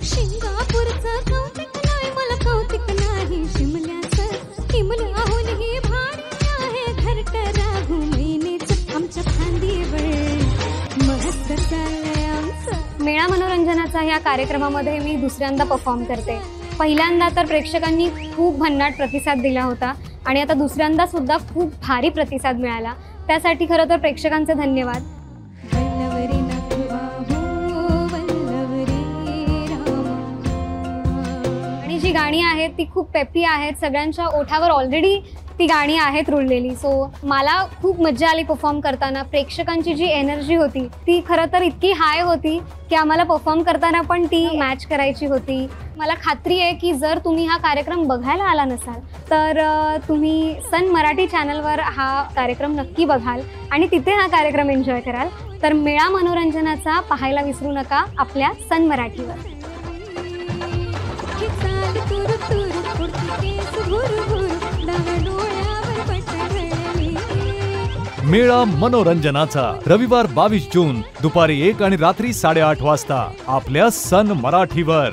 शिंगापूरचं कौतिक नाही मला कौतिक नाही शिमल्याचं हिमल्याहून ही भारी आहे घरट राहू महिनेच आमच्या खांदीवर मस्त चाललंय आमचं। मेळा मनोरंजनाचा ह्या कार्यक्रमामध्ये मी दुसऱ्यांदा परफॉर्म करते। पहिल्यांदा तर प्रेक्षकांनी खूप भन्नाट प्रतिसाद दिला होता आणि आता दुसऱ्यांदा सुद्धा खूप भारी प्रतिसाद मिळाला, त्यासाठी खरं तर प्रेक्षकांचे धन्यवाद। आणि जी गाणी आहेत ती खूप पेपी आहेत, सगळ्यांच्या ओठावर ऑलरेडी ती गाणी आहेत रुळलेली। सो मला खूप मजा आली परफॉर्म करताना। प्रेक्षकांची जी एनर्जी होती ती खरं तर इतकी हाय होती की आम्हाला परफॉर्म करताना पण ती मॅच करायची होती। मला खात्री आहे की जर तुम्ही हा कार्यक्रम बघायला आला नसाल तर तुम्ही सन मराठी चॅनलवर हा कार्यक्रम नक्की बघाल आणि तिथे हा कार्यक्रम एन्जॉय कराल। तर मेळा मनोरंजनाचा पाहायला विसरू नका आपल्या सन मराठीवर। मेळा मनोरंजनाचा रविवार 22 जून दुपारी 1 आणि रात्री 8:30 वाजता आपल्या सन मराठीवर।